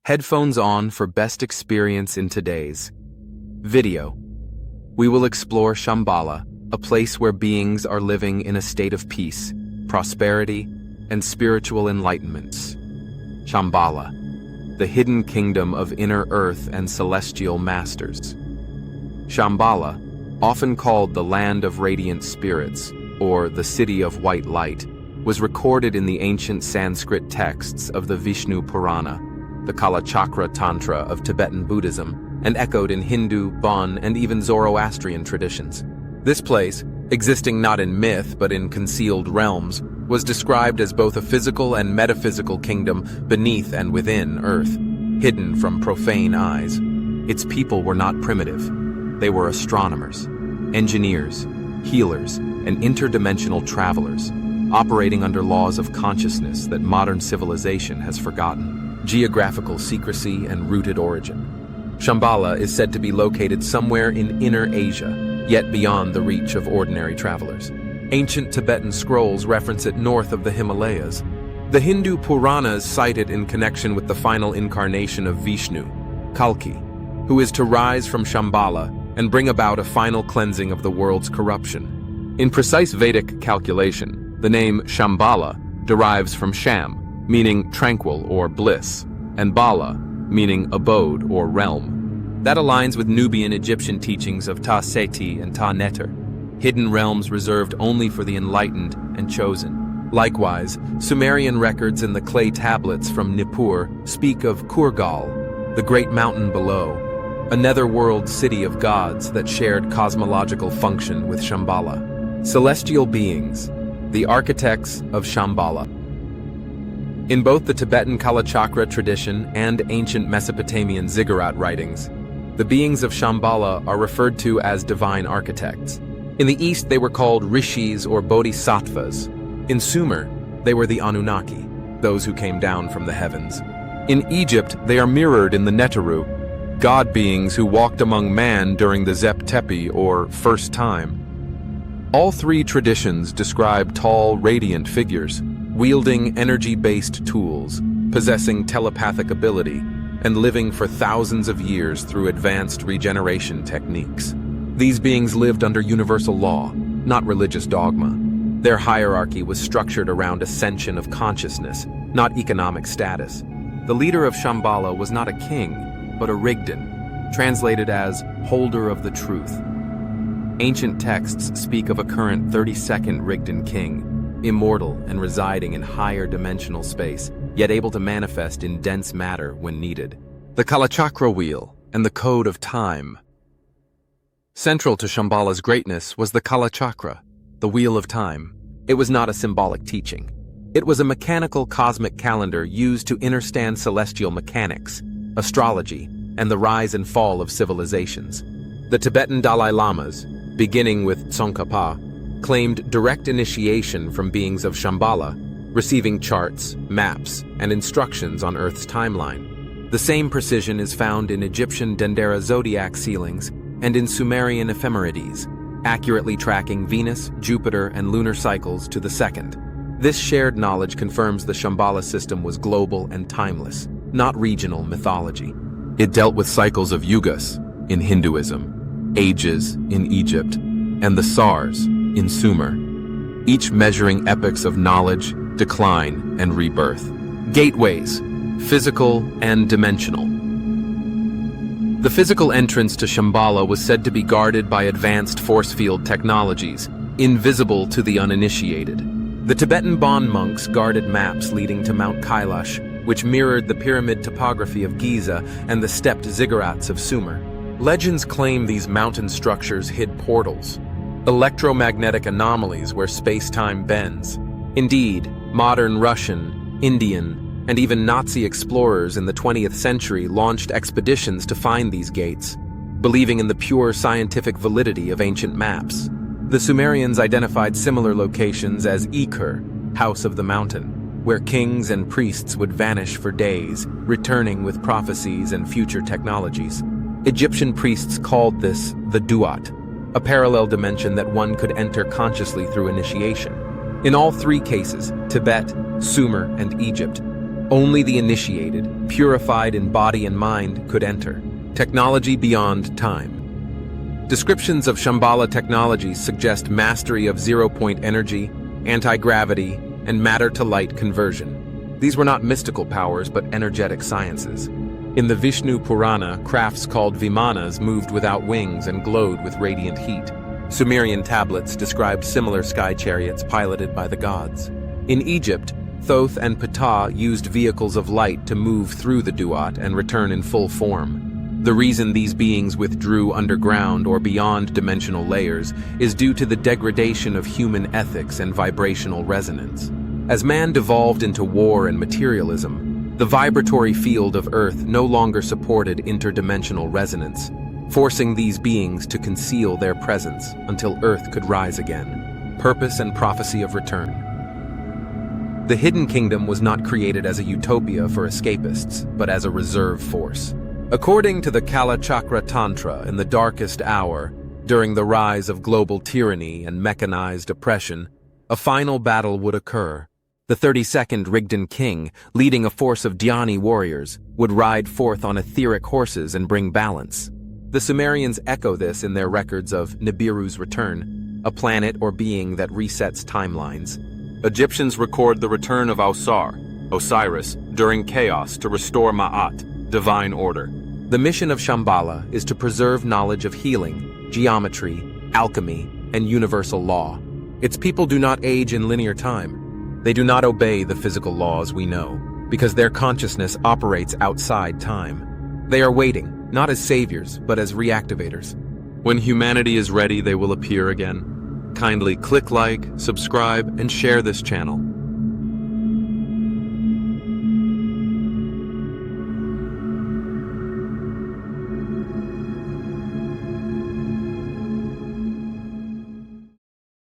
Headphones on for best experience in today's video. We will explore Shambhala, a place where beings are living in a state of peace, prosperity, and spiritual enlightenments. Shambhala, the hidden kingdom of inner earth and celestial masters. Shambhala, often called the land of radiant spirits, or the city of white light, was recorded in the ancient Sanskrit texts of the Vishnu Purana, the Kalachakra Tantra of Tibetan Buddhism, and echoed in Hindu, Bon, and even Zoroastrian traditions. This place, existing not in myth but in concealed realms, was described as both a physical and metaphysical kingdom beneath and within earth, hidden from profane eyes. Its people were not primitive. They were astronomers, engineers, healers, and interdimensional travelers, operating under laws of consciousness that modern civilization has forgotten. Geographical secrecy and rooted origin. Shambhala is said to be located somewhere in Inner Asia, yet beyond the reach of ordinary travelers. Ancient Tibetan scrolls reference it north of the Himalayas. The Hindu Puranas cite it in connection with the final incarnation of Vishnu, Kalki, who is to rise from Shambhala and bring about a final cleansing of the world's corruption. In precise Vedic calculation, the name Shambhala derives from Sham, meaning tranquil or bliss, and Bala, meaning abode or realm. That aligns with Nubian Egyptian teachings of Ta Seti and Ta Neter, hidden realms reserved only for the enlightened and chosen. Likewise, Sumerian records in the clay tablets from Nippur speak of Kurgal, the great mountain below, a netherworld city of gods that shared cosmological function with Shambhala. Celestial beings, the architects of Shambhala. In both the Tibetan Kalachakra tradition and ancient Mesopotamian ziggurat writings, the beings of Shambhala are referred to as divine architects. In the East, they were called rishis or bodhisattvas. In Sumer, they were the Anunnaki, those who came down from the heavens. In Egypt, they are mirrored in the Neteru, god beings who walked among man during the Zep Tepi, or first time. All three traditions describe tall, radiant figures, wielding energy-based tools, possessing telepathic ability, and living for thousands of years through advanced regeneration techniques. These beings lived under universal law, not religious dogma. Their hierarchy was structured around ascension of consciousness, not economic status. The leader of Shambhala was not a king, but a Rigden, translated as holder of the truth. Ancient texts speak of a current 32nd Rigden king, immortal and residing in higher dimensional space, yet able to manifest in dense matter when needed. The Kalachakra wheel and the code of time. Central to Shambhala's greatness was the Kalachakra, the wheel of time. It was not a symbolic teaching. It was a mechanical cosmic calendar used to understand celestial mechanics, astrology, and the rise and fall of civilizations. The Tibetan Dalai Lamas, beginning with Tsongkhapa, claimed direct initiation from beings of Shambhala, receiving charts, maps, and instructions on Earth's timeline. The same precision is found in Egyptian Dendera zodiac sealings and in Sumerian ephemerides, accurately tracking Venus, Jupiter, and lunar cycles to the second. This shared knowledge confirms the Shambhala system was global and timeless, not regional mythology. It dealt with cycles of yugas in Hinduism, ages in Egypt, and the Sars in Sumer, each measuring epochs of knowledge, decline, and rebirth. Gateways, physical and dimensional. The physical entrance to Shambhala was said to be guarded by advanced force field technologies, invisible to the uninitiated. The Tibetan Bon monks guarded maps leading to Mount Kailash, which mirrored the pyramid topography of Giza and the stepped ziggurats of Sumer. Legends claim these mountain structures hid portals, electromagnetic anomalies where space-time bends. Indeed, modern Russian, Indian, and even Nazi explorers in the 20th century launched expeditions to find these gates, believing in the pure scientific validity of ancient maps. The Sumerians identified similar locations as Ikur, House of the Mountain, where kings and priests would vanish for days, returning with prophecies and future technologies. Egyptian priests called this the Duat, a parallel dimension that one could enter consciously through initiation. In all three cases, Tibet, Sumer, and Egypt, Only the initiated, purified in body and mind, could enter. Technology beyond time. Descriptions of Shambhala technologies suggest mastery of zero-point energy, anti-gravity, and matter-to-light conversion. These were not mystical powers, but energetic sciences. In the Vishnu Purana, crafts called vimanas moved without wings and glowed with radiant heat. Sumerian tablets described similar sky chariots piloted by the gods. In Egypt, Thoth and Ptah used vehicles of light to move through the duat and return in full form. The reason these beings withdrew underground or beyond dimensional layers is due to the degradation of human ethics and vibrational resonance. As man devolved into war and materialism, the vibratory field of Earth no longer supported interdimensional resonance, forcing these beings to conceal their presence until Earth could rise again. Purpose and prophecy of return. The Hidden Kingdom was not created as a utopia for escapists, but as a reserve force. According to the Kalachakra Tantra, in the darkest hour, during the rise of global tyranny and mechanized oppression, a final battle would occur. The 32nd Rigdan king, leading a force of Dhyani warriors, would ride forth on etheric horses and bring balance. The Sumerians echo this in their records of Nibiru's return, a planet or being that resets timelines. Egyptians record the return of Osiris, during chaos to restore Ma'at, divine order. The mission of Shambhala is to preserve knowledge of healing, geometry, alchemy, and universal law. Its people do not age in linear time. They do not obey the physical laws we know, because their consciousness operates outside time. They are waiting, not as saviors, but as reactivators. When humanity is ready, they will appear again. Kindly click like, subscribe, and share this channel.